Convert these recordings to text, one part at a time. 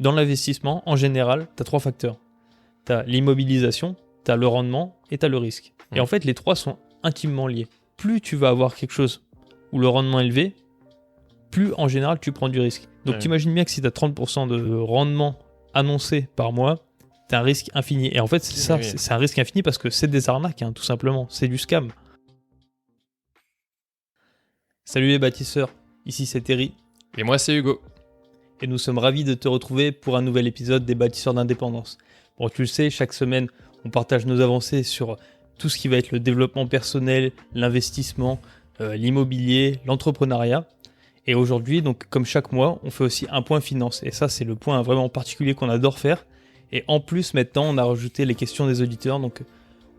dans l'investissement, en général, tu as 3 facteurs. Tu as l'immobilisation, tu as le rendement et tu as le risque. Et en fait, les 3 sont intimement liés. Plus tu vas avoir quelque chose où le rendement est élevé, plus en général tu prends du risque. Donc t'imagines bien que si tu as 30% de rendement annoncé par mois, tu as un risque infini. Et en fait, c'est un risque infini parce que c'est des arnaques, tout simplement. C'est du scam. Salut les bâtisseurs, ici c'est Terry. Et moi c'est Hugo. Et nous sommes ravis de te retrouver pour un nouvel épisode des bâtisseurs d'indépendance. Bon, tu le sais, chaque semaine, on partage nos avancées sur tout ce qui va être le développement personnel, l'investissement, l'immobilier, l'entrepreneuriat. Et aujourd'hui, donc comme chaque mois, on fait aussi un point finance. Et ça, c'est le point vraiment particulier qu'on adore faire. Et en plus, maintenant, on a rajouté les questions des auditeurs. Donc,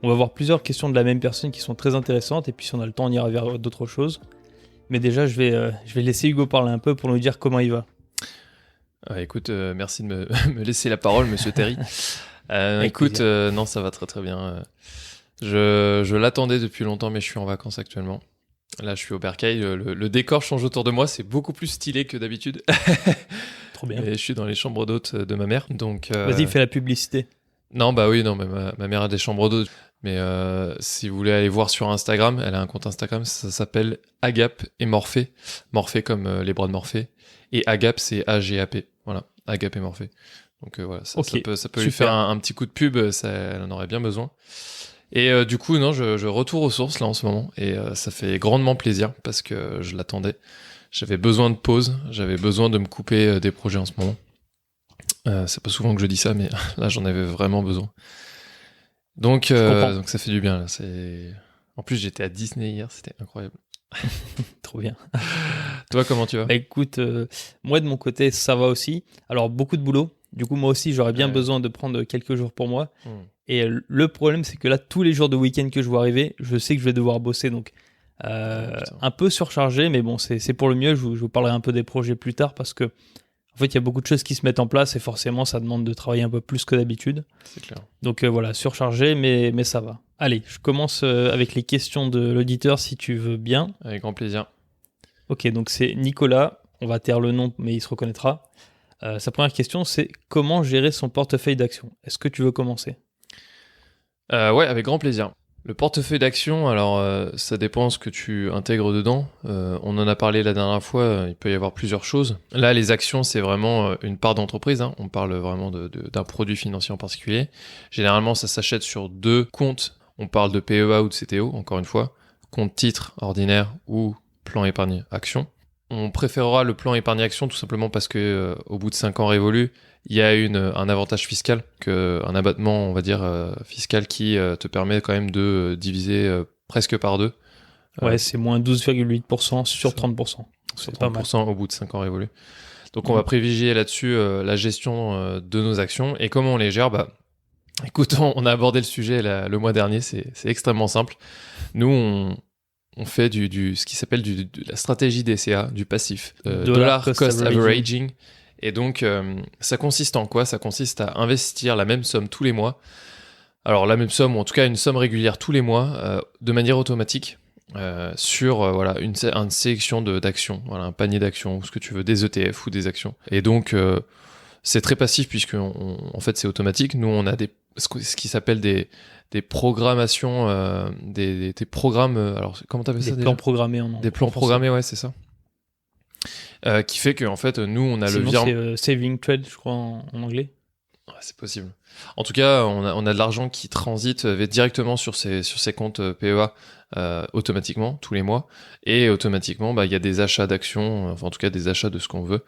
on va voir plusieurs questions de la même personne qui sont très intéressantes. Et puis, si on a le temps, on ira vers d'autres choses. Mais déjà, je vais laisser Hugo parler un peu pour nous dire comment il va. Écoute, merci de me laisser la parole, monsieur Terry. Écoute, non, ça va très très bien. Je l'attendais depuis longtemps, mais je suis en vacances actuellement. Là, je suis au Bercail. Le décor change autour de moi. C'est beaucoup plus stylé que d'habitude. Trop bien. Et je suis dans les chambres d'hôtes de ma mère. Donc, vas-y, fais la publicité. Non, bah oui, non, mais ma mère a des chambres d'hôtes. Mais si vous voulez aller voir sur Instagram, elle a un compte Instagram, ça s'appelle Agape et Morphée. Morphée comme les bras de Morphée. Et Agape, c'est A-G-A-P. Voilà, Agape et Morphée. Donc voilà, ça peut lui faire un petit coup de pub, elle en aurait bien besoin. Et du coup, non, je retourne aux sources là en ce moment. Et ça fait grandement plaisir parce que je l'attendais. J'avais besoin de pause, j'avais besoin de me couper des projets en ce moment. C'est pas souvent que je dis ça, mais là j'en avais vraiment besoin. Donc ça fait du bien là. En plus j'étais à Disney hier, c'était incroyable. Trop bien. Toi, comment tu vas ? Bah écoute, moi de mon côté ça va aussi. Alors beaucoup de boulot. Du coup moi aussi j'aurais bien besoin de prendre quelques jours pour moi. Et le problème c'est que là tous les jours de week-end que je vois arriver, je sais que je vais devoir bosser donc un peu surchargé, mais bon c'est pour le mieux. Je vous parlerai un peu des projets plus tard parce que en fait, il y a beaucoup de choses qui se mettent en place et forcément, ça demande de travailler un peu plus que d'habitude. C'est clair. Donc voilà, surchargé, mais ça va. Allez, je commence avec les questions de l'auditeur, si tu veux bien. Avec grand plaisir. Ok, donc c'est Nicolas. On va taire le nom, mais il se reconnaîtra. Sa première question, c'est comment gérer son portefeuille d'actions ? Est-ce que tu veux commencer ? Ouais, avec grand plaisir. Le portefeuille d'actions, alors ça dépend ce que tu intègres dedans. On en a parlé la dernière fois, il peut y avoir plusieurs choses. Là, les actions, c'est vraiment une part d'entreprise. On parle vraiment d'un produit financier en particulier. Généralement, ça s'achète sur 2 comptes. On parle de PEA ou de CTO, encore une fois. Compte titre ordinaire ou plan épargne action. On préférera le plan épargne action tout simplement parce que au bout de 5 ans révolus, il y a un avantage fiscal, un abattement, on va dire, fiscal qui te permet quand même de diviser presque par 2. Ouais, c'est moins 12,8% sur 30%. C'est 30% au bout de 5 ans révolus. Donc on va privilégier là-dessus la gestion de nos actions. Et comment on les gère ? Écoute, on a abordé le sujet le mois dernier, c'est extrêmement simple. Nous, on fait ce qui s'appelle de la stratégie DCA, du passif. Dollar Cost Averaging. Et donc, ça consiste en quoi ? Ça consiste à investir la même somme tous les mois. Alors, la même somme, ou en tout cas une somme régulière tous les mois, de manière automatique, sur une sélection d'actions, un panier d'actions, ou ce que tu veux, des ETF ou des actions. Et donc, c'est très passif, puisque en fait, c'est automatique. Nous, on a ce qui s'appelle des programmations, des programmes... alors, comment t'appelles ça déjà ? Des plans programmés en anglais. Des plans programmés, ouais, c'est ça. Qui fait que en fait nous on a sinon, le virement. C'est saving trade, je crois en anglais. Ouais, c'est possible. En tout cas, on a de l'argent qui transite directement sur ces comptes PEA automatiquement tous les mois, et automatiquement il y a des achats d'actions, enfin en tout cas des achats de ce qu'on veut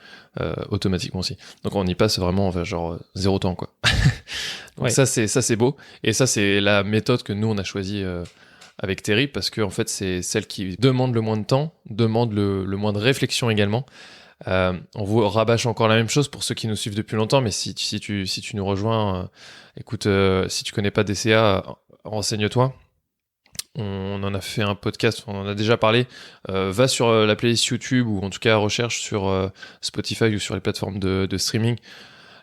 automatiquement aussi. Donc on y passe vraiment genre 0 temps quoi. Donc ça c'est beau, et ça c'est la méthode que nous on a choisie avec Terry, parce que en fait c'est celle qui demande le moins de temps, demande le moins de réflexion également. On vous rabâche encore la même chose pour ceux qui nous suivent depuis longtemps, mais si tu nous rejoins, écoute, si tu connais pas DCA, renseigne-toi. On en a fait un podcast, on en a déjà parlé. Va sur la playlist YouTube, ou en tout cas recherche sur Spotify ou sur les plateformes de streaming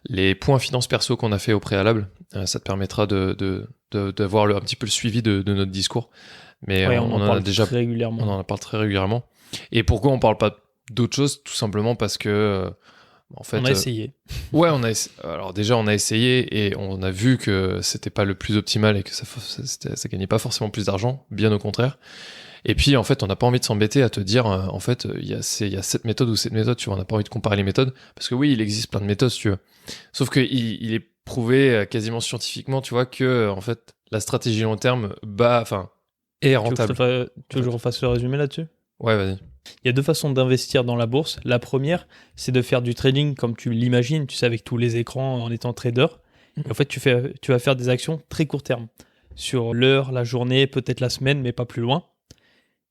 les points finance perso qu'on a fait au préalable. Ça te permettra d'avoir un petit peu le suivi de notre discours. Mais on en parle très régulièrement. On en parle très régulièrement. Et pourquoi on parle pas d'autre chose ? Tout simplement parce que En fait, On a essayé. Ouais, alors déjà on a essayé et on a vu que c'était pas le plus optimal et que ça gagnait pas forcément plus d'argent, bien au contraire. Et puis en fait, on n'a pas envie de s'embêter à te dire en fait il y a cette méthode ou cette méthode, tu vois, on n'a pas envie de comparer les méthodes parce que oui, il existe plein de méthodes, si tu veux. Sauf que il est prouvé quasiment scientifiquement, tu vois, que en fait la stratégie long terme est rentable. Tu veux que je refasse le résumé là-dessus? Ouais, vas-y. Il y a deux façons d'investir dans la bourse. La première, c'est de faire du trading comme tu l'imagines, tu sais, avec tous les écrans en étant trader. Et en fait, tu vas faire des actions très court terme, sur l'heure, la journée, peut-être la semaine, mais pas plus loin.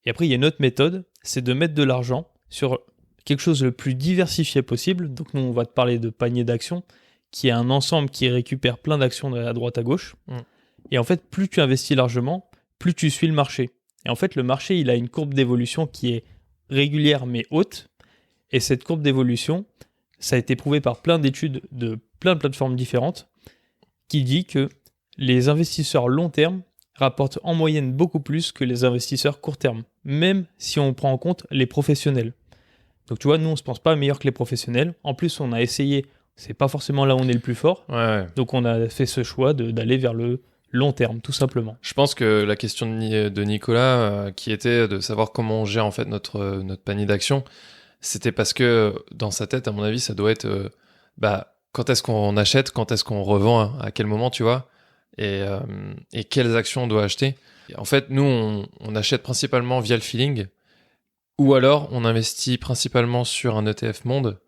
Et après, il y a une autre méthode, c'est de mettre de l'argent sur quelque chose le plus diversifié possible. Donc nous, on va te parler de panier d'actions, qui est un ensemble qui récupère plein d'actions à droite à gauche. Et en fait, plus tu investis largement, plus tu suis le marché. Et en fait, le marché, il a une courbe d'évolution qui est régulière mais haute. Et cette courbe d'évolution, ça a été prouvé par plein d'études de plein de plateformes différentes, qui dit que les investisseurs long terme rapportent en moyenne beaucoup plus que les investisseurs court terme, même si on prend en compte les professionnels. Donc tu vois, nous on se pense pas meilleur que les professionnels. En plus, on a essayé, c'est pas forcément là où on est le plus fort. Ouais. Donc on a fait ce choix d'aller vers le long terme, tout simplement. Je pense que la question de Nicolas, qui était de savoir comment on gère en fait notre panier d'actions, c'était parce que dans sa tête, à mon avis, ça doit être quand est-ce qu'on achète, quand est-ce qu'on revend, hein, à quel moment, tu vois, et quelles actions on doit acheter. Et en fait, nous, on achète principalement via le feeling, ou alors on investit principalement sur un ETF monde,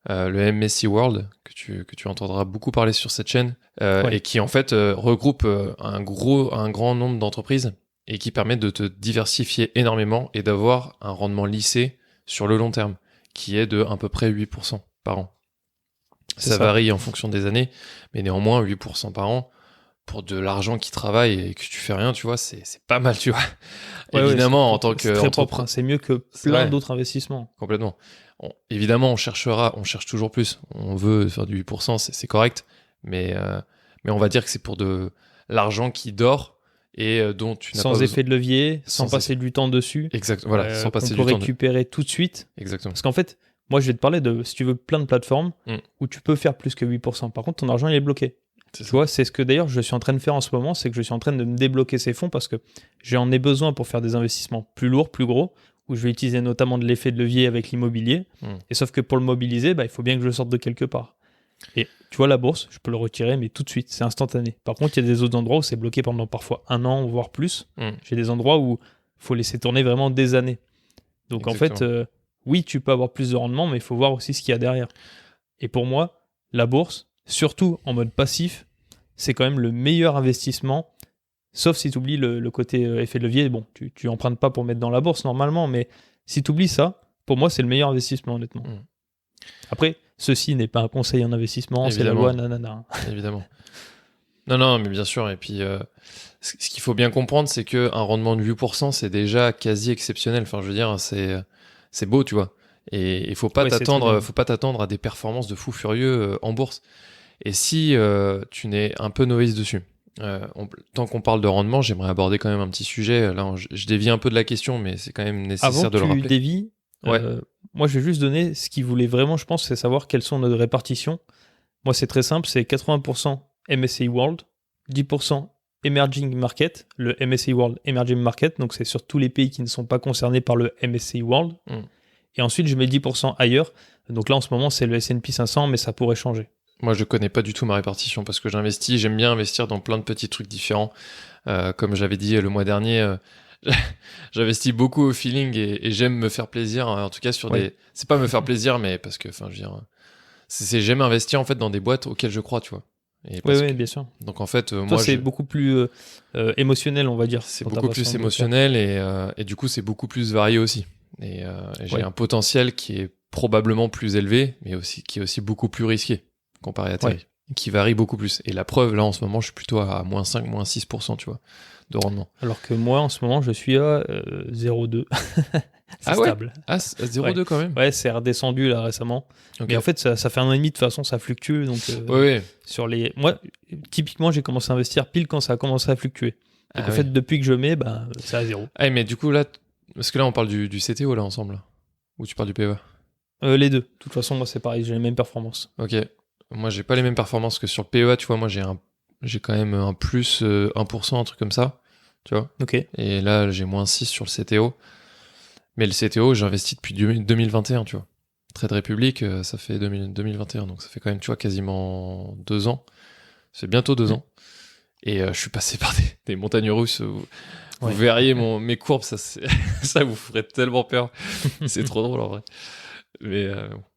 le MSCI World, que tu entendras beaucoup parler sur cette chaîne, et qui en fait regroupe un grand nombre d'entreprises et qui permet de te diversifier énormément et d'avoir un rendement lissé sur le long terme, qui est de à peu près 8% par an. Ça varie en fonction des années, mais néanmoins 8% par an, pour de l'argent qui travaille et que tu fais rien, tu vois, c'est pas mal, tu vois. Évidemment, en tant que... C'est très propre, hein, c'est mieux que plein d'autres investissements. Complètement. Évidemment, on cherche toujours plus. On veut faire du 8%, c'est correct, mais on va dire que c'est pour de l'argent qui dort et dont tu n'as pas sans effet de levier, sans passer du temps dessus. Exact, voilà, sans passer du temps. On peut récupérer tout de suite. Exactement. Parce qu'en fait, moi je vais te parler de, si tu veux, plein de plateformes où tu peux faire plus que 8%. Par contre, ton argent il est bloqué. Tu vois, c'est ce que d'ailleurs je suis en train de faire en ce moment, c'est que je suis en train de me débloquer ces fonds parce que j'en ai besoin pour faire des investissements plus lourds, plus gros, où je vais utiliser notamment de l'effet de levier avec l'immobilier. Et sauf que pour le mobiliser, il faut bien que je le sorte de quelque part. Et tu vois, la bourse, je peux le retirer, mais tout de suite, c'est instantané. Par contre, il y a des autres endroits où c'est bloqué pendant parfois un an, voire plus. J'ai des endroits où il faut laisser tourner vraiment des années. Donc exactement. En fait, oui, tu peux avoir plus de rendement, mais il faut voir aussi ce qu'il y a derrière. Et pour moi, la bourse, surtout en mode passif, c'est quand même le meilleur investissement, sauf si tu oublies le côté effet de levier. Bon, tu empruntes pas pour mettre dans la bourse normalement, mais si tu oublies ça, pour moi, c'est le meilleur investissement, honnêtement. Après, ceci n'est pas un conseil en investissement, c'est la loi, nanana. Évidemment. Non, mais bien sûr. Et puis, ce qu'il faut bien comprendre, c'est qu'un rendement de 8%, c'est déjà quasi exceptionnel. Enfin, je veux dire, c'est beau, tu vois. Et il faut pas t'attendre à des performances de fou furieux en bourse. Et si tu n'es un peu novice dessus, tant qu'on parle de rendement, j'aimerais aborder quand même un petit sujet. Là, je dévie un peu de la question, mais c'est quand même nécessaire de le rappeler. Avant que tu dévies, moi je vais juste donner ce qu'il voulait vraiment, je pense, c'est savoir quelles sont nos répartitions. Moi, c'est très simple, c'est 80% MSCI World, 10% Emerging Market, le MSCI World Emerging Market, donc c'est sur tous les pays qui ne sont pas concernés par le MSCI World. Et ensuite, je mets 10% ailleurs. Donc là, en ce moment, c'est le S&P 500, mais ça pourrait changer. Moi, je connais pas du tout ma répartition parce que j'aime bien investir dans plein de petits trucs différents. Comme j'avais dit le mois dernier, j'investis beaucoup au feeling et j'aime me faire plaisir. En tout cas, sur des. C'est pas me faire plaisir, mais parce que, enfin, je veux dire, j'aime investir en fait dans des boîtes auxquelles je crois, tu vois. Oui, bien sûr. Donc en fait, toi, moi, c'est beaucoup plus émotionnel, on va dire. C'est beaucoup plus émotionnel et du coup, c'est beaucoup plus varié aussi. Et j'ai un potentiel qui est probablement plus élevé, mais aussi qui est aussi beaucoup plus risqué comparé à Terry, qui varie beaucoup plus. Et la preuve, là, en ce moment, je suis plutôt à moins 5, moins 6%, tu vois, de rendement. Alors que moi, en ce moment, je suis à 0,2. C'est stable. Ah, 0,2 quand même. Ouais, c'est redescendu là récemment. Okay. Mais en fait, ça fait 1 an et demi, de toute façon, ça fluctue. Donc, sur les... Moi, typiquement, j'ai commencé à investir pile quand ça a commencé à fluctuer. Donc en fait, depuis que je mets, c'est à 0. Ah, mais du coup, là, parce que là, on parle du CTO là ensemble, ou tu parles du PEA? Les deux. De toute façon, moi, c'est pareil, j'ai les mêmes performances. Ok. Moi, j'ai pas les mêmes performances que sur le PEA, tu vois. Moi, j'ai quand même un plus 1%, un truc comme ça, tu vois. Ok. Et là, j'ai moins 6 sur le CTO. Mais le CTO, j'investis depuis 2021, tu vois. Trade Republic, ça fait 2021, donc ça fait quand même, tu vois, quasiment 2 ans. Ça fait bientôt 2 ans. Et je suis passé par des montagnes russes. Vous verriez mes courbes, ça, ça vous ferait tellement peur. C'est trop drôle en vrai. Mais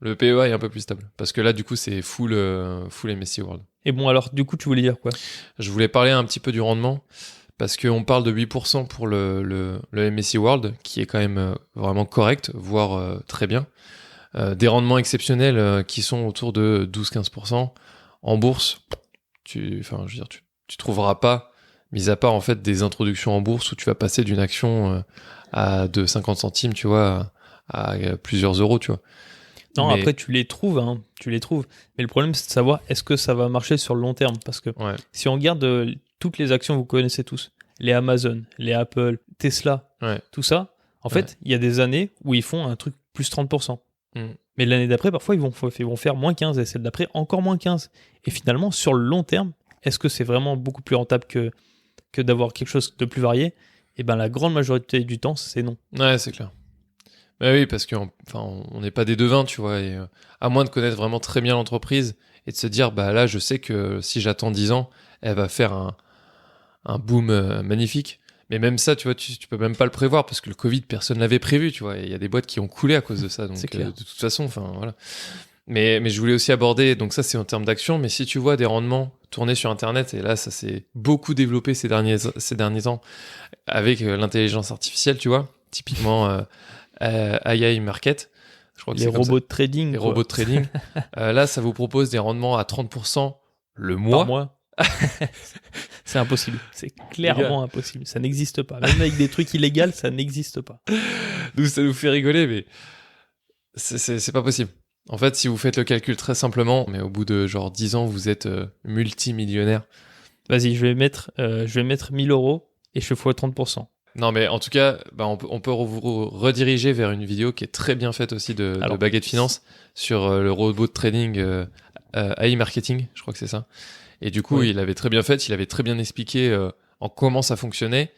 le PEA est un peu plus stable. Parce que là, du coup, c'est full MSCI World. Et bon, alors, du coup, tu voulais dire quoi? Je voulais parler un petit peu du rendement. Parce qu'on parle de 8% pour le MSCI World, qui est quand même vraiment correct, voire très bien. Des rendements exceptionnels qui sont autour de 12-15%. En bourse, tu trouveras pas, mis à part en fait des introductions en bourse où tu vas passer d'une action de 50 centimes, tu vois, à plusieurs euros, tu vois. Non, Mais- après, tu les trouves, hein, tu les trouves. Mais le problème, c'est de savoir est-ce que ça va marcher sur le long terme. Parce que Ouais, si on regarde toutes les actions, vous connaissez tous, les Amazon, les Apple, Tesla, ouais. tout ça, en fait, il y a des années où ils font un truc plus 30%. Mm. Mais l'année d'après, parfois, ils vont faire moins 15 et celle d'après, encore moins 15. Et finalement, sur le long terme, est-ce que c'est vraiment beaucoup plus rentable que d'avoir quelque chose de plus varié? Et ben, la grande majorité du temps, c'est non. Ouais, c'est clair. Bah oui, parce qu'on on n'est pas des devins, tu vois, et à moins de connaître vraiment très bien l'entreprise et de se dire, bah là, je sais que si j'attends 10 ans, elle va faire un boom magnifique. Mais même ça, tu vois, tu peux même pas le prévoir parce que le Covid, personne l'avait prévu, tu vois. Et il y a des boîtes qui ont coulé à cause de ça. Donc, C'est clair. de toute façon, enfin, voilà. Mais je voulais aussi aborder, donc ça, c'est en termes d'action. Mais si tu vois des rendements tournés sur Internet, et là, ça s'est beaucoup développé ces derniers temps avec l'intelligence artificielle, tu vois. Typiquement, AI Market. Je crois que Les c'est comme ça. robots de trading, Les quoi, robots de trading. Là, ça vous propose des rendements à 30% le par mois. mois. C'est impossible. C'est gars. clairement impossible. Ça n'existe pas. Même avec des trucs illégaux, ça n'existe pas. Nous, ça nous fait rigoler, mais c'est pas possible. En fait, si vous faites le calcul très simplement, mais au bout de genre 10 ans, vous êtes multimillionnaire. Vas-y, je vais mettre 1000 euros et je fais fois 30%. Non, mais en tout cas, bah, on peut vous rediriger vers une vidéo qui est très bien faite aussi de Alors, Baguette Finance sur le robot de trading AI Marketing, je crois que c'est ça. Et du coup, Ouais. il avait très bien fait, il avait très bien expliqué en comment ça fonctionnait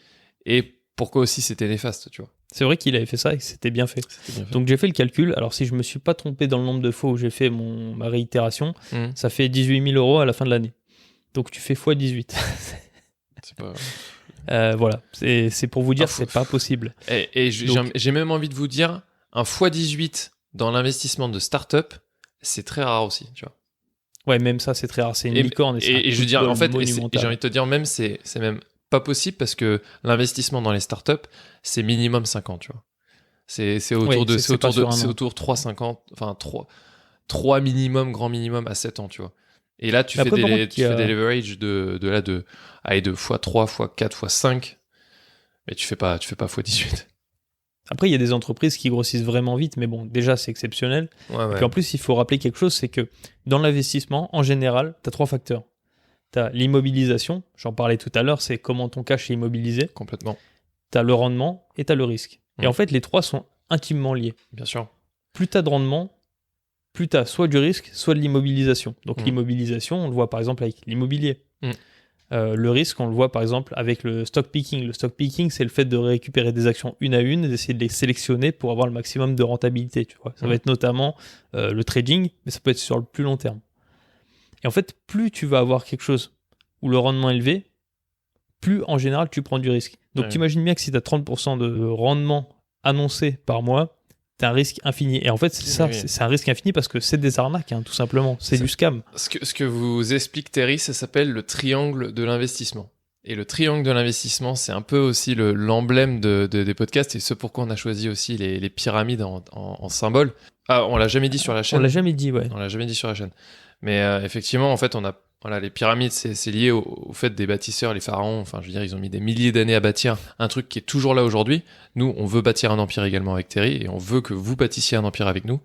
et pourquoi aussi c'était néfaste, tu vois. C'est vrai qu'il avait fait ça et que c'était bien fait. C'était bien fait. Donc j'ai fait le calcul. Alors si je me suis pas trompé dans le nombre de fois où j'ai fait ma réitération, Mhm. ça fait 18 000 euros à la fin de l'année. Donc tu fais x 18. C'est pas... Voilà, c'est pour vous dire que faut- c'est pas possible. Et Donc- j'ai même envie de vous dire, un x18 dans l'investissement de start-up, c'est très rare aussi, tu vois. Ouais, même ça c'est très rare. C'est une Et, licorne. C'est un et je coup veux de dire, bol en fait, et monumental. j'ai envie de te dire, même, c'est même pas possible parce que l'investissement dans les startups, c'est minimum 5 ans, tu vois. C'est autour Ouais, de, c'est pas sur un c'est an. autour 3,50, enfin 3 minimum, grand minimum à 7 ans, tu vois. Et là, tu Mais fais après, par contre, tu fais des leverages allez, de x3, x4, x5, mais tu fais pas x18. Après, il y a des entreprises qui grossissent vraiment vite, mais bon, déjà, c'est exceptionnel. Ouais, Et ouais. puis en plus, il faut rappeler quelque chose, c'est que dans l'investissement, en général, tu as 3 facteurs. Tu as l'immobilisation, j'en parlais tout à l'heure, c'est comment ton cash est immobilisé. Complètement, Tu as le rendement et tu as le risque. Et Mm. en fait, les trois sont intimement liés. bien sûr. Plus tu as de rendement, plus tu as soit du risque, soit de l'immobilisation. Donc Mm. l'immobilisation, on le voit par exemple avec l'immobilier. Mm. Le risque, on le voit par exemple avec le stock picking. Le stock picking, c'est le fait de récupérer des actions une à une, d'essayer de les sélectionner pour avoir le maximum de rentabilité. Tu vois. Ça va être notamment le trading, mais ça peut être sur le plus long terme. Et en fait, plus tu vas avoir quelque chose où le rendement est élevé, plus en général tu prends du risque. Donc Ouais. tu imagines bien que si tu as 30% de rendement annoncé par mois, tu as un risque infini. Et en fait, c'est ça, Oui. c'est un risque infini parce que c'est des arnaques, hein, tout simplement. C'est du scam. Ce que vous explique Terry, ça s'appelle le triangle de l'investissement. Et le triangle de l'investissement, c'est un peu aussi l'emblème des podcasts et ce pourquoi on a choisi aussi les pyramides en symbole. Ah, on l'a jamais dit sur la chaîne. On l'a jamais dit, ouais. On l'a jamais dit sur la chaîne. Mais effectivement, en fait, voilà, les pyramides, c'est lié au fait des bâtisseurs, les pharaons. Enfin, je veux dire, ils ont mis des milliers d'années à bâtir un truc qui est toujours là aujourd'hui. Nous, on veut bâtir un empire également avec Terry et on veut que vous bâtissiez un empire avec nous.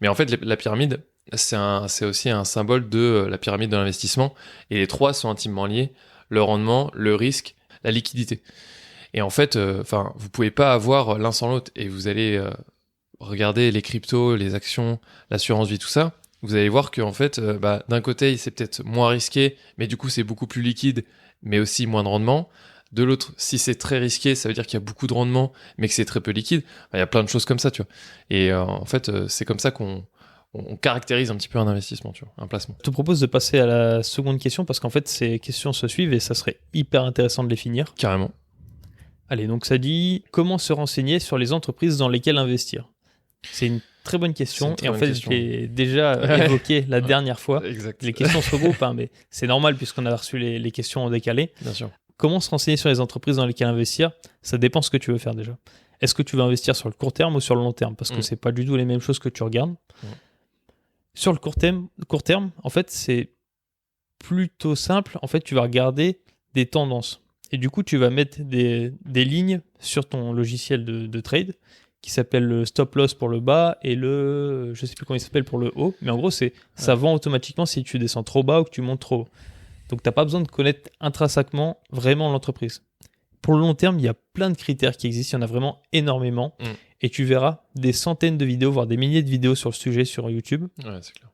Mais en fait, la pyramide, c'est aussi un symbole de la pyramide de l'investissement. Et les trois sont intimement liés. Le rendement, le risque, la liquidité. Et en fait, vous pouvez pas avoir l'un sans l'autre. Et vous allez regardez les cryptos, les actions, l'assurance vie, tout ça, vous allez voir qu'en fait, d'un côté, c'est peut-être moins risqué, mais du coup, c'est beaucoup plus liquide, mais aussi moins de rendement. De l'autre, si c'est très risqué, ça veut dire qu'il y a beaucoup de rendement, mais que c'est très peu liquide. Il y a plein de choses comme ça, tu vois. Et en fait, c'est comme ça qu'on caractérise un petit peu un investissement, tu vois, un placement. Je te propose de passer à la seconde question parce qu'en fait, ces questions se suivent et ça serait hyper intéressant de les finir. Carrément. Allez, donc ça dit comment se renseigner sur les entreprises dans lesquelles investir. C'est une très bonne question et en fait, je l'ai déjà évoqué la dernière fois. Exact. Les questions se regroupent, hein, mais c'est normal puisqu'on a reçu les questions en décalé. Bien sûr. Comment se renseigner sur les entreprises dans lesquelles investir? Ça dépend ce que tu veux faire déjà. Est-ce que tu veux investir sur le court terme ou sur le long terme? Parce que c'est pas du tout les mêmes choses que tu regardes. Sur le court terme, en fait, c'est plutôt simple. En fait, tu vas regarder des tendances. Et du coup, tu vas mettre des lignes sur ton logiciel de trade qui s'appelle le stop loss pour le bas et je sais plus comment il s'appelle pour le haut. Mais en gros, ça vend automatiquement si tu descends trop bas ou que tu montes trop haut. Donc, tu n'as pas besoin de connaître intrinsèquement vraiment l'entreprise. Pour le long terme, il y a plein de critères qui existent. Il y en a vraiment énormément. Et tu verras des centaines de vidéos, voire des milliers de vidéos sur le sujet sur YouTube. Ouais, c'est clair.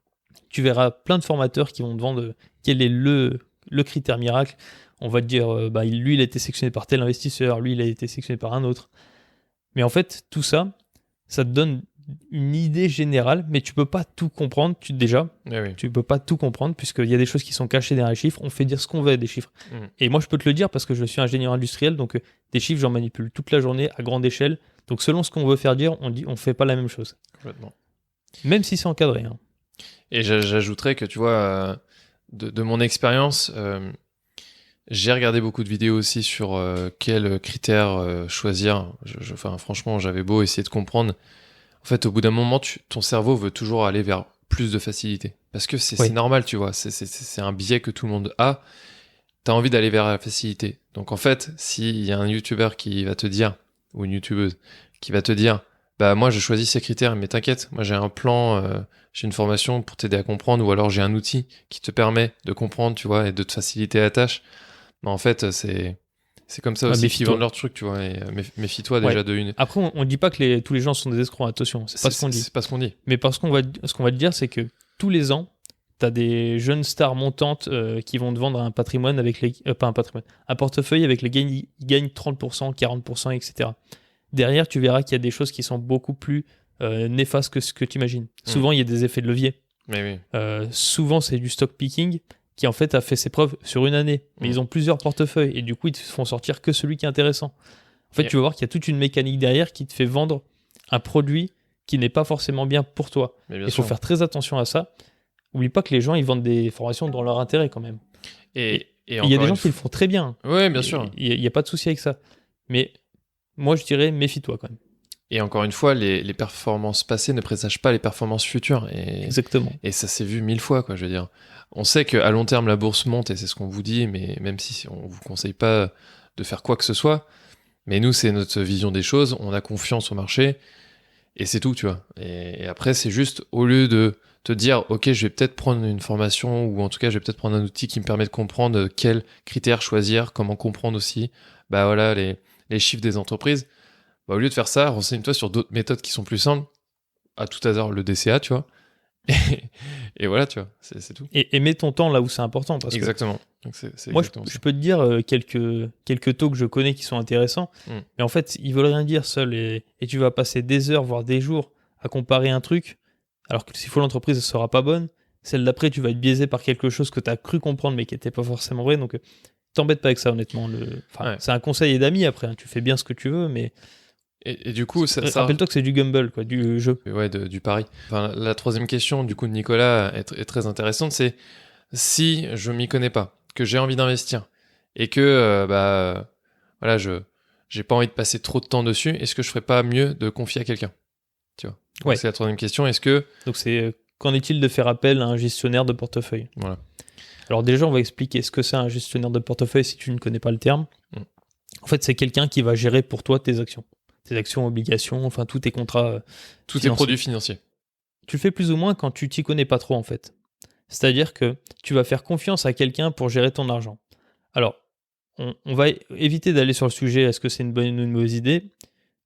Tu verras plein de formateurs qui vont te vendre quel est le critère miracle. On va te dire, lui, il a été sélectionné par tel investisseur, lui, il a été sélectionné par un autre. Mais en fait, tout ça, ça te donne une idée générale, mais tu peux pas tout comprendre tu peux pas tout comprendre puisqu'il y a des choses qui sont cachées derrière les chiffres. On fait dire ce qu'on veut des chiffres. Et moi, je peux te le dire parce que je suis ingénieur industriel, donc des chiffres, j'en manipule toute la journée à grande échelle. Donc selon ce qu'on veut faire dire, on fait pas la même chose. Complètement. Même si c'est encadré. Hein. Et j'ajouterais que, tu vois, de mon expérience, j'ai regardé beaucoup de vidéos aussi sur quels critères choisir. Franchement, j'avais beau essayer de comprendre. En fait, au bout d'un moment, ton cerveau veut toujours aller vers plus de facilité. Parce que c'est normal, tu vois. C'est un biais que tout le monde a. T'as envie d'aller vers la facilité. Donc en fait, s'il y a un YouTuber qui va te dire, ou une YouTubeuse, qui va te dire, bah moi je choisis ces critères, mais t'inquiète, moi j'ai un plan, j'ai une formation pour t'aider à comprendre, ou alors j'ai un outil qui te permet de comprendre, tu vois, et de te faciliter la tâche. Mais en fait, c'est comme ça aussi qu'ils vendent leur truc, tu vois, et méfie-toi déjà de une. Après, on dit pas que tous les gens sont des escrocs, attention, c'est pas ce qu'on dit. C'est pas ce qu'on dit. Mais parce ce qu'on va te dire, c'est que tous les ans, t'as des jeunes stars montantes qui vont te vendre un patrimoine avec un portefeuille avec les gains, ils gagnent 30%, 40%, etc. Derrière, tu verras qu'il y a des choses qui sont beaucoup plus néfastes que ce que tu imagines. Souvent, il y a des effets de levier. Mais oui. Souvent, c'est du stock picking qui en fait a fait ses preuves sur une année. Mais ils ont plusieurs portefeuilles et du coup, ils te font sortir que celui qui est intéressant. En fait, tu vas voir qu'il y a toute une mécanique derrière qui te fait vendre un produit qui n'est pas forcément bien pour toi. Il faut faire très attention à ça. Oublie pas que les gens, ils vendent des formations dans leur intérêt quand même. Et il y a des gens qui le font très bien. Oui, bien sûr. Il n'y a pas de souci avec ça. Mais moi, je dirais, méfie-toi quand même. Et encore une fois, les performances passées ne présagent pas les performances futures. Exactement. Et ça s'est vu 1000 fois, quoi, je veux dire. On sait qu'à long terme, la bourse monte, et c'est ce qu'on vous dit, mais même si on vous conseille pas de faire quoi que ce soit, mais nous, c'est notre vision des choses, on a confiance au marché, et c'est tout, tu vois. Et après, c'est juste, au lieu de te dire, ok, je vais peut-être prendre une formation, ou en tout cas, je vais peut-être prendre un outil qui me permet de comprendre quels critères choisir, comment comprendre aussi, bah voilà, les chiffres des entreprises. Bah, au lieu de faire ça, renseigne-toi sur d'autres méthodes qui sont plus simples, à tout hasard le DCA, tu vois. Et voilà, tu vois, c'est tout. Et mets ton temps là où c'est important. Parce exactement. Que donc c'est moi, exactement je peux te dire quelques taux que je connais qui sont intéressants, mais en fait, ils veulent rien dire seuls. Et tu vas passer des heures, voire des jours à comparer un truc, alors que s'il faut l'entreprise, elle sera pas bonne. Celle d'après, tu vas être biaisé par quelque chose que tu as cru comprendre, mais qui n'était pas forcément vrai. Donc, t'embête pas avec ça, honnêtement. C'est un conseil d'amis après. Hein. Tu fais bien ce que tu veux, mais. Et du coup, ça rappelle-toi que c'est du Gumball, quoi, du jeu. Ouais, du pari. Enfin, la troisième question, du coup, de Nicolas est très intéressante. C'est si je m'y connais pas, que j'ai envie d'investir et que voilà, j'ai pas envie de passer trop de temps dessus, est-ce que je ferais pas mieux de confier à quelqu'un? Tu vois. Ouais. C'est la troisième question. Est-ce que donc c'est qu'en est-il de faire appel à un gestionnaire de portefeuille? Voilà. Alors déjà, on va expliquer ce que c'est un gestionnaire de portefeuille si tu ne connais pas le terme. En fait, c'est quelqu'un qui va gérer pour toi tes actions. Tes actions, obligations, enfin tous tes contrats. Tous tes produits financiers. Tu le fais plus ou moins quand tu t'y connais pas trop en fait. C'est-à-dire que tu vas faire confiance à quelqu'un pour gérer ton argent. Alors, on va éviter d'aller sur le sujet, est-ce que c'est une bonne ou une mauvaise idée?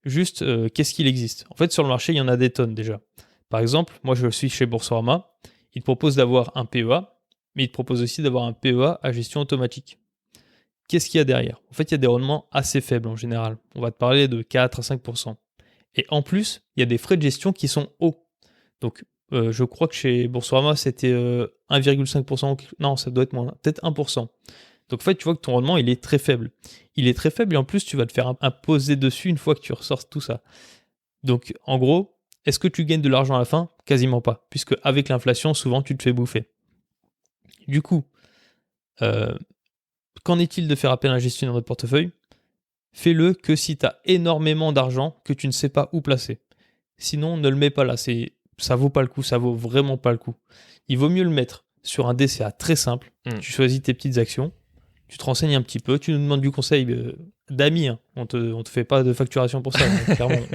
juste qu'est-ce qu'il existe. En fait, sur le marché, il y en a des tonnes déjà. Par exemple, moi je suis chez Boursorama, il te propose d'avoir un PEA, mais il te propose aussi d'avoir un PEA à gestion automatique. Qu'est-ce qu'il y a derrière? En fait, il y a des rendements assez faibles en général. On va te parler de 4 à 5%. Et en plus, il y a des frais de gestion qui sont hauts. Donc, je crois que chez Boursorama, c'était 1,5%. Non, ça doit être moins, peut-être 1%. Donc, en fait, tu vois que ton rendement, il est très faible. Il est très faible et en plus, tu vas te faire imposer dessus une fois que tu ressors tout ça. Donc, en gros, est-ce que tu gagnes de l'argent à la fin? Quasiment pas, puisque avec l'inflation, souvent, tu te fais bouffer. Du coup, qu'en est-il de faire appel à un gestionnaire de portefeuille? Fais-le que si tu as énormément d'argent que tu ne sais pas où placer. Sinon, ne le mets pas là. Ça vaut pas le coup, ça vaut vraiment pas le coup. Il vaut mieux le mettre sur un DCA très simple. Tu choisis tes petites actions, tu te renseignes un petit peu, tu nous demandes du conseil d'amis. Hein. On te fait pas de facturation pour ça. Hein. Clairement,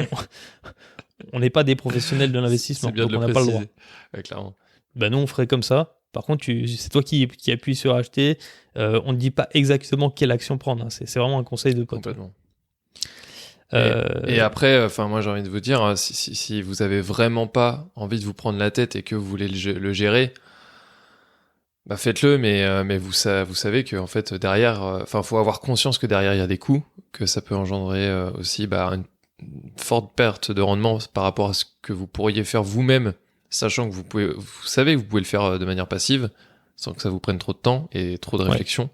on n'est pas des professionnels de l'investissement, donc on n'a pas le droit. Ouais, clairement. Ben nous, on ferait comme ça. Par contre, c'est toi qui appuie sur acheter. On ne dit pas exactement quelle action prendre. Hein. C'est vraiment un conseil de pote. Complètement. Et après, moi j'ai envie de vous dire, si vous avez vraiment pas envie de vous prendre la tête et que vous voulez le gérer, bah faites-le, mais vous savez que en fait derrière, faut avoir conscience que derrière il y a des coûts, que ça peut engendrer aussi une forte perte de rendement par rapport à ce que vous pourriez faire vous-même, sachant que vous savez que vous pouvez le faire de manière passive, sans que ça vous prenne trop de temps et trop de réflexion. Ouais.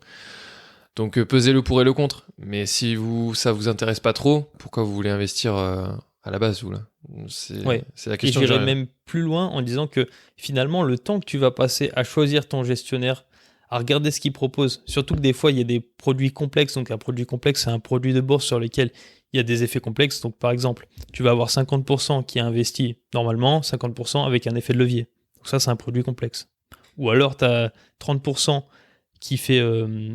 Donc pesez le pour et le contre. Mais si ça vous intéresse pas trop, pourquoi vous voulez investir à la base, vous là? C'est la question. Et j'irai même plus loin en disant que finalement, le temps que tu vas passer à choisir ton gestionnaire, à regarder ce qu'il propose, surtout que des fois, il y a des produits complexes. Donc un produit complexe, c'est un produit de bourse sur lequel il y a des effets complexes. Donc par exemple, tu vas avoir 50% qui est investi normalement, 50% avec un effet de levier. Donc ça, c'est un produit complexe. Ou alors, tu as 30% qui fait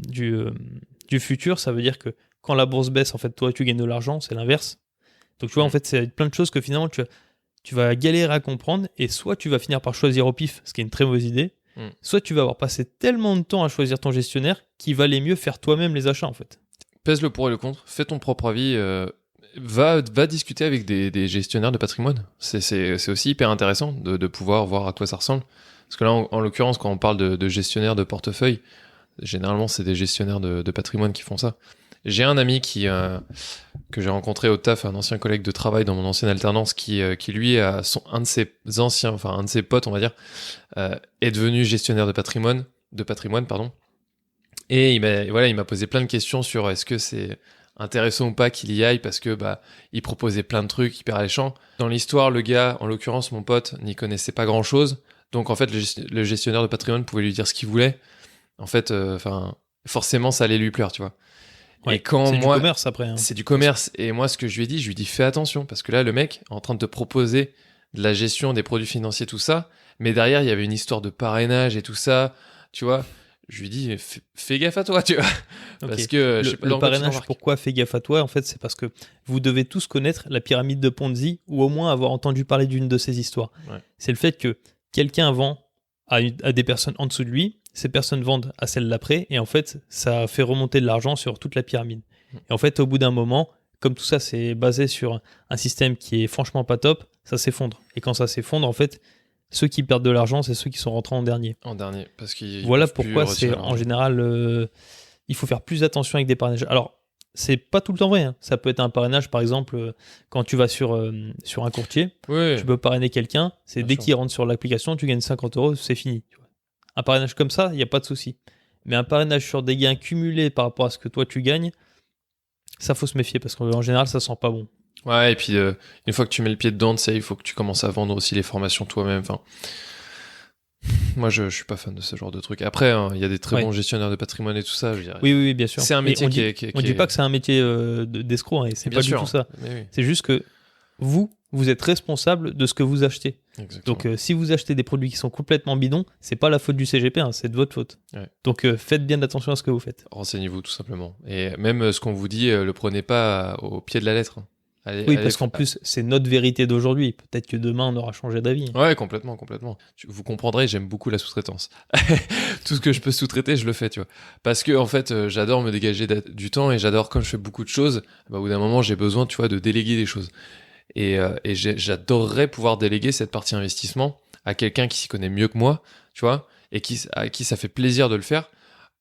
du futur. Ça veut dire que quand la bourse baisse, en fait, toi, tu gagnes de l'argent. C'est l'inverse. Donc tu vois, en fait, c'est plein de choses que finalement, tu vas galérer à comprendre. Et soit tu vas finir par choisir au pif, ce qui est une très mauvaise idée. Soit tu vas avoir passé tellement de temps à choisir ton gestionnaire qu'il valait mieux faire toi-même les achats, en fait. Pèse le pour et le contre, fais ton propre avis, va discuter avec des gestionnaires de patrimoine. C'est aussi hyper intéressant de pouvoir voir à quoi ça ressemble. Parce que là, en l'occurrence, quand on parle de gestionnaires de portefeuille, généralement, c'est des gestionnaires de patrimoine qui font ça. J'ai un ami que j'ai rencontré au taf, un ancien collègue de travail dans mon ancienne alternance, qui lui, un de ses potes, on va dire, est devenu gestionnaire de patrimoine, pardon. Et il m'a posé plein de questions sur est-ce que c'est intéressant ou pas qu'il y aille, parce que il proposait plein de trucs hyper alléchants. Dans l'histoire, le gars, en l'occurrence mon pote, n'y connaissait pas grand-chose. Donc en fait, le gestionnaire de patrimoine pouvait lui dire ce qu'il voulait. En fait, forcément, ça allait lui plaire, tu vois. Ouais, et quand c'est du commerce après. Hein. C'est du commerce. Et moi, ce que je lui ai dit, fais attention, parce que là, le mec est en train de te proposer de la gestion des produits financiers, tout ça. Mais derrière, il y avait une histoire de parrainage et tout ça, tu vois. Je lui dis, fais gaffe à toi, tu vois. Okay. Parce que le parrainage, pourquoi fais gaffe à toi? En fait, c'est parce que vous devez tous connaître la pyramide de Ponzi, ou au moins avoir entendu parler d'une de ces histoires. Ouais. C'est le fait que quelqu'un vend à des personnes en dessous de lui, ces personnes vendent à celles d'après, et en fait, ça fait remonter de l'argent sur toute la pyramide. Et en fait, au bout d'un moment, comme tout ça, c'est basé sur un système qui est franchement pas top, ça s'effondre. Et quand ça s'effondre, en fait, ceux qui perdent de l'argent, c'est ceux qui sont rentrés en dernier. Parce qu'ils voilà pourquoi c'est en général, il faut faire plus attention avec des parrainages. Alors, c'est pas tout le temps vrai. Hein. Ça peut être un parrainage, par exemple, quand tu vas sur un courtier, tu peux parrainer quelqu'un, c'est dès qu'il rentre sur l'application, tu gagnes 50 €, c'est fini. Tu vois. Un parrainage comme ça, il n'y a pas de souci. Mais un parrainage sur des gains cumulés par rapport à ce que toi tu gagnes, ça faut se méfier parce qu'en général, ça sent pas bon. Ouais, et puis une fois que tu mets le pied dedans, tu sais, il faut que tu commences à vendre aussi les formations toi-même. Enfin, moi, je suis pas fan de ce genre de truc. Après, il y a des très bons gestionnaires de patrimoine et tout ça. Je dirais. Oui, bien sûr. C'est un métier on dit pas que c'est un métier d'escroc, hein, c'est bien pas sûr, du tout ça. Oui. C'est juste que vous êtes responsable de ce que vous achetez. Exactement. Donc, si vous achetez des produits qui sont complètement bidons, c'est pas la faute du CGP, hein, c'est de votre faute. Ouais. Donc, faites bien attention à ce que vous faites. Renseignez-vous tout simplement. Et même ce qu'on vous dit, le prenez pas au pied de la lettre. Oui, parce qu'en plus, c'est notre vérité d'aujourd'hui. Peut-être que demain, on aura changé d'avis. Ouais, complètement. Vous comprendrez, j'aime beaucoup la sous-traitance. Tout ce que je peux sous-traiter, je le fais, tu vois. Parce que, en fait, j'adore me dégager du temps et j'adore, quand je fais beaucoup de choses, au bout d'un moment, j'ai besoin, tu vois, de déléguer des choses. Et j'adorerais pouvoir déléguer cette partie investissement à quelqu'un qui s'y connaît mieux que moi, tu vois, et à qui ça fait plaisir de le faire.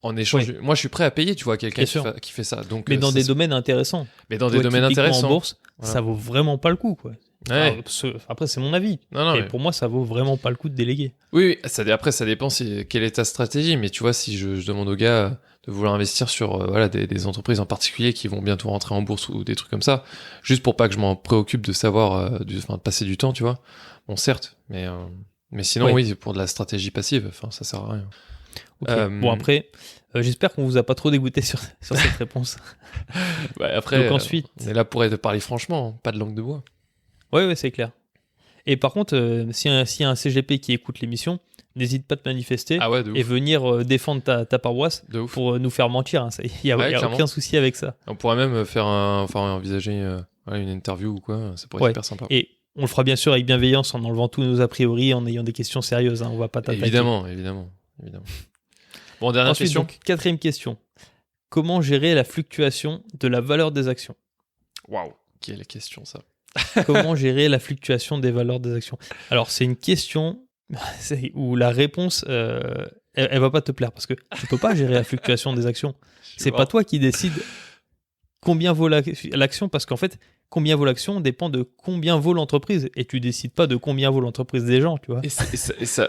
En échange, moi je suis prêt à payer, tu vois, quelqu'un qui fait ça. Donc, mais dans des domaines intéressants. Mais dans des domaines intéressants. En bourse, ça vaut vraiment pas le coup, quoi. Ouais. Après, c'est mon avis. Mais pour moi, ça vaut vraiment pas le coup de déléguer. Oui, après, ça dépend quelle est ta stratégie. Mais tu vois, si je demande aux gars de vouloir investir sur des entreprises en particulier qui vont bientôt rentrer en bourse ou des trucs comme ça, juste pour pas que je m'en préoccupe de savoir, de passer du temps, tu vois. Bon, certes, mais sinon, oui, pour de la stratégie passive, ça sert à rien. Okay. Bon, après, j'espère qu'on vous a pas trop dégoûté sur cette réponse. Après, donc ensuite, on est là pour parler franchement, pas de langue de bois. Ouais, c'est clair. Et par contre, s'il y a un CGP qui écoute l'émission, n'hésite pas à te manifester et venir défendre ta paroisse pour nous faire mentir. Hein. Il n'y a aucun souci avec ça. On pourrait même envisager une interview ou quoi. Ça pourrait être super sympa. Et on le fera bien sûr avec bienveillance, en enlevant tous nos a priori, en ayant des questions sérieuses. Hein. On va pas t'attaquer. Évidemment. Bon, dernière question. Donc, 4e question. Comment gérer la fluctuation de la valeur des actions ? Waouh, quelle question ça. Comment gérer la fluctuation des valeurs des actions ? Alors, c'est une question où la réponse, elle va pas te plaire parce que tu peux pas gérer la fluctuation des actions. C'est pas toi qui décides combien vaut l'action, parce qu'en fait, combien vaut l'action dépend de combien vaut l'entreprise, et tu décides pas de combien vaut l'entreprise des gens, tu vois.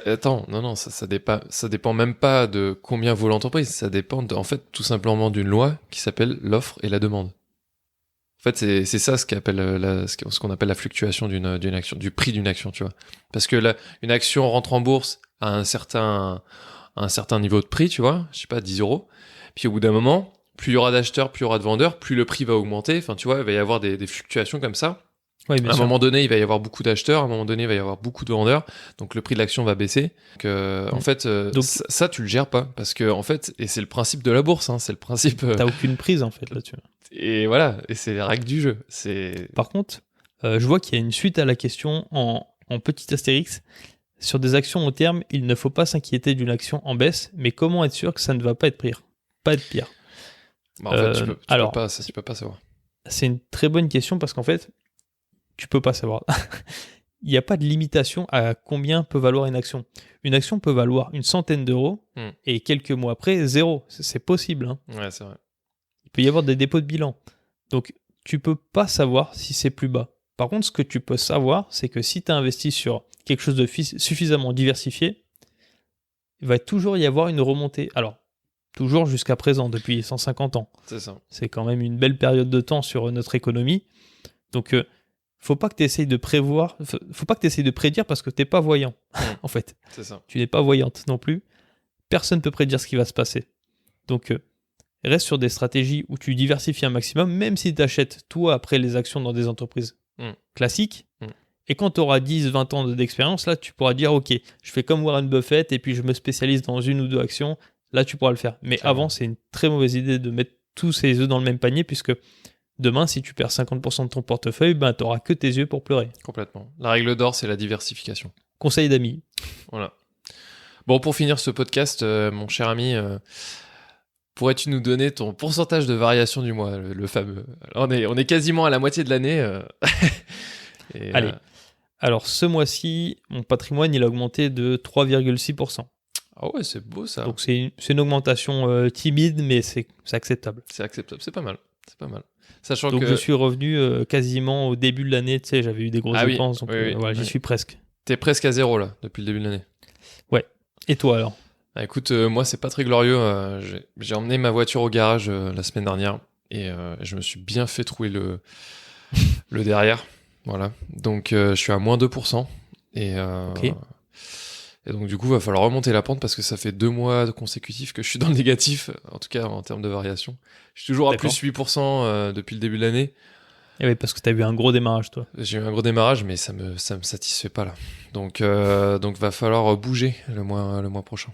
Attends, non, ça dépend même pas de combien vaut l'entreprise, ça dépend en fait tout simplement d'une loi qui s'appelle l'offre et la demande. En fait, c'est ça ce qu'on appelle la fluctuation d'une action, du prix d'une action, tu vois. Parce que une action rentre en bourse à un certain niveau de prix, tu vois, je sais pas, 10 euros. Puis au bout d'un moment, plus il y aura d'acheteurs, plus il y aura de vendeurs, plus le prix va augmenter. Enfin, tu vois, il va y avoir des fluctuations comme ça. Oui, bien à sûr. un moment donné, il va y avoir beaucoup d'acheteurs, à un moment donné, il va y avoir beaucoup de vendeurs, donc le prix de l'action va baisser. En fait, donc, ça, tu le gères pas, parce que en fait, et c'est le principe de la bourse, hein, c'est le principe. T'as aucune prise en fait là-dessus. Et voilà, et c'est les règles du jeu. Par contre, je vois qu'il y a une suite à la question en petit astérix. Sur des actions au terme, il ne faut pas s'inquiéter d'une action en baisse, mais comment être sûr que ça ne va pas être pire ? Pas être pire. En fait, tu peux pas savoir. C'est une très bonne question parce qu'en fait, tu peux pas savoir. Il n'y a pas de limitation à combien peut valoir une action. Une action peut valoir une centaine d'euros et quelques mois après, 0. C'est possible. Hein. Ouais, c'est vrai. Il peut y avoir des dépôts de bilan. Donc, tu peux pas savoir si c'est plus bas. Par contre, ce que tu peux savoir, c'est que si tu as investi sur quelque chose de suffisamment diversifié, il va toujours y avoir une remontée. Alors, toujours jusqu'à présent, depuis 150 ans. C'est ça. C'est quand même une belle période de temps sur notre économie. Donc, faut pas que tu essayes de prévoir, faut pas que tu essayes de prédire parce que t'es pas voyant, en fait. C'est ça. Tu n'es pas voyante non plus. Personne peut prédire ce qui va se passer. Donc, reste sur des stratégies où tu diversifies un maximum, même si tu achètes, toi, après les actions dans des entreprises classiques. Et quand tu auras 10-20 ans d'expérience, là, tu pourras dire, OK, je fais comme Warren Buffett et puis je me spécialise dans une ou deux actions. Là, tu pourras le faire. Mais avant, c'est une très mauvaise idée de mettre tous ses œufs dans le même panier, puisque demain, si tu perds 50% de ton portefeuille, tu n'auras que tes yeux pour pleurer. Complètement. La règle d'or, c'est la diversification. Conseil d'amis. Voilà. Bon, pour finir ce podcast, mon cher ami, pourrais-tu nous donner ton pourcentage de variation du mois, le fameux ? On est quasiment à la moitié de l'année. Allez. Alors, ce mois-ci, mon patrimoine, il a augmenté de 3,6%. Ah ouais, c'est beau ça. Donc, c'est une augmentation timide, mais c'est acceptable. C'est acceptable, c'est pas mal. Sachant donc, que... je suis revenu quasiment au début de l'année. Tu sais, j'avais eu des grosses dépenses. Donc, voilà, j'y suis presque. T'es presque à zéro, là, depuis le début de l'année. Ouais. Et toi, alors ? Écoute, moi, c'est pas très glorieux. J'ai emmené ma voiture au garage la semaine dernière et je me suis bien fait trouer le derrière. Voilà. Donc, je suis à moins 2%. Ok. Et donc, du coup, il va falloir remonter la pente parce que ça fait 2 mois consécutifs que je suis dans le négatif, en tout cas en termes de variation. Je suis toujours à plus 8% depuis le début de l'année. Et oui, parce que tu as eu un gros démarrage, toi. J'ai eu un gros démarrage, mais ça me satisfait pas là. Donc, va falloir bouger le mois prochain.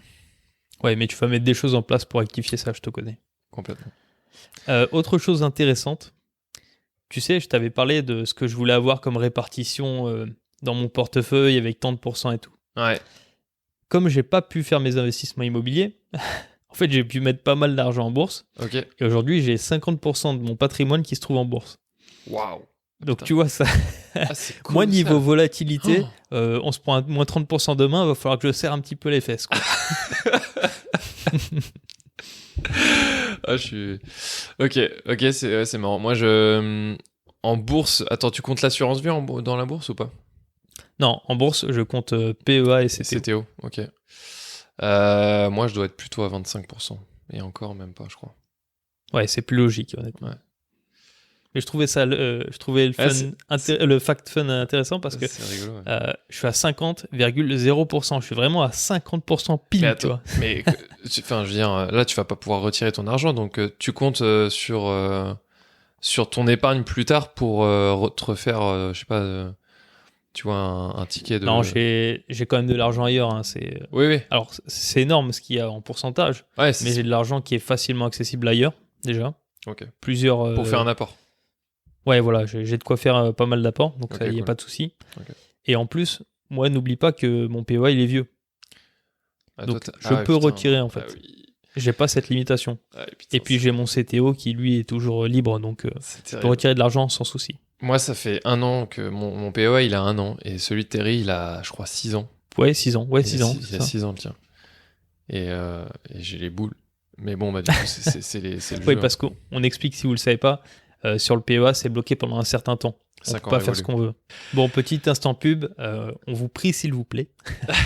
Ouais, mais tu vas mettre des choses en place pour rectifier ça, je te connais. Complètement. Autre chose intéressante, tu sais, je t'avais parlé de ce que je voulais avoir comme répartition dans mon portefeuille avec tant de pourcents et tout. Ouais. Comme j'ai pas pu faire mes investissements immobiliers, en fait, j'ai pu mettre pas mal d'argent en bourse. Ok. Et aujourd'hui, j'ai 50% de mon patrimoine qui se trouve en bourse. Waouh. Donc, Putain. tu vois, ça. Ah, c'est cool, Moi, niveau ça. volatilité, Oh. on se prend moins 30% demain, il va falloir que je serre un petit peu les fesses, quoi. Ah, je suis. Ok, c'est marrant. Moi, en bourse. Attends, tu comptes l'assurance vie dans la bourse ou pas? Non, en bourse, je compte PEA et CTO. CTO, ok. Moi, je dois être plutôt à 25%. Et encore, même pas, je crois. Ouais, c'est plus logique, honnêtement. Ouais. Mais je trouvais le fact fun intéressant parce que C'est rigolo. Ouais. je suis à 50,0%. Je suis vraiment à 50% pile, Mais tu attends, vois. mais enfin, je veux dire, là, tu vas pas pouvoir retirer ton argent, donc tu comptes sur ton épargne plus tard pour te refaire, je sais pas, tu vois, un ticket de. Non, j'ai quand même de l'argent ailleurs. Hein, Oui, oui. Alors, c'est énorme ce qu'il y a en pourcentage, Ouais, mais j'ai de l'argent qui est facilement accessible ailleurs, déjà. Ok. Plusieurs. Pour faire un apport. Ouais, voilà, j'ai de quoi faire pas mal d'apports, donc Ok, ça, il n'y a cool. pas de souci. Ok. Et en plus, moi, n'oublie pas que mon PEA, il est vieux. Ah, Donc, toi, je peux putain. retirer, en fait. Ah, oui. J'ai pas cette limitation. Ah, putain, Et puis, j'ai mon CTO qui, lui, est toujours libre, donc c'est je peux terrible. retirer de l'argent sans souci. Moi, ça fait 1 an que mon POA, il a 1 an. Et celui de Terry, il a, je crois, 6 ans. Ouais, 6 ans. Ouais, 6 ans. Il a 6 ans, tiens. Et j'ai les boules. Mais bon, bah, du coup, c'est le Oui, jeu. parce qu'on explique, si vous le savez pas, sur le PEA, c'est bloqué pendant un certain temps. On Ça peut pas faire ce qu'on veut. Bon, petit instant pub, on vous prie, s'il vous plaît,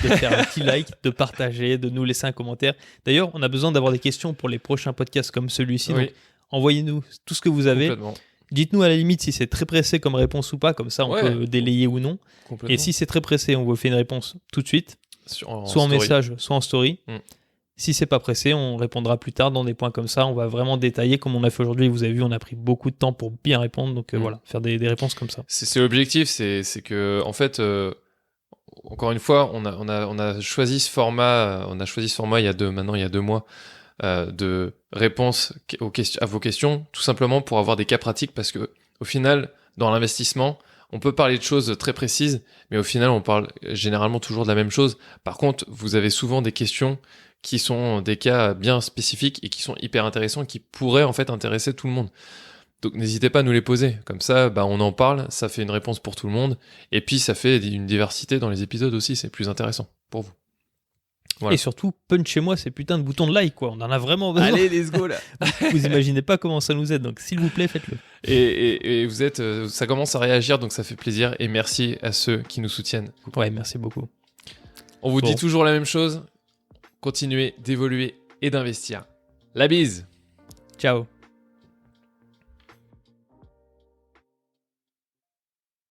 de faire un petit like, de partager, de nous laisser un commentaire. D'ailleurs, on a besoin d'avoir des questions pour les prochains podcasts comme celui-ci. Oui. Donc, envoyez-nous tout ce que vous avez. Complètement. Dites-nous à la limite si c'est très pressé comme réponse ou pas, comme ça on Ouais. peut délayer ou non. Complètement. Et si c'est très pressé, on vous fait une réponse tout de suite, soit en story. message, soit en story. Mm. Si c'est pas pressé, on répondra plus tard dans des points comme ça. On va vraiment détailler comme on a fait aujourd'hui. Vous avez vu, on a pris beaucoup de temps pour bien répondre. Donc voilà, faire des réponses comme ça. C'est l'objectif, c'est que en fait, encore une fois, on a choisi ce format. On a choisi ce format il y a 2 mois de réponse à vos questions, tout simplement pour avoir des cas pratiques, parce que au final, dans l'investissement, on peut parler de choses très précises, mais au final, on parle généralement toujours de la même chose. Par contre, vous avez souvent des questions qui sont des cas bien spécifiques et qui sont hyper intéressants, qui pourraient en fait intéresser tout le monde. Donc n'hésitez pas à nous les poser. Comme ça, on en parle, ça fait une réponse pour tout le monde, et puis ça fait une diversité dans les épisodes aussi, c'est plus intéressant pour vous. Voilà. Et surtout, punchez-moi ces putains de boutons de like, quoi. On en a vraiment besoin. Allez, let's go là. Vous imaginez pas comment ça nous aide, donc s'il vous plaît, faites-le. Et vous êtes, ça commence à réagir, donc ça fait plaisir, et merci à ceux qui nous soutiennent. Ouais, merci beaucoup. On vous dit toujours la même chose. Continuez d'évoluer et d'investir. La bise. Ciao.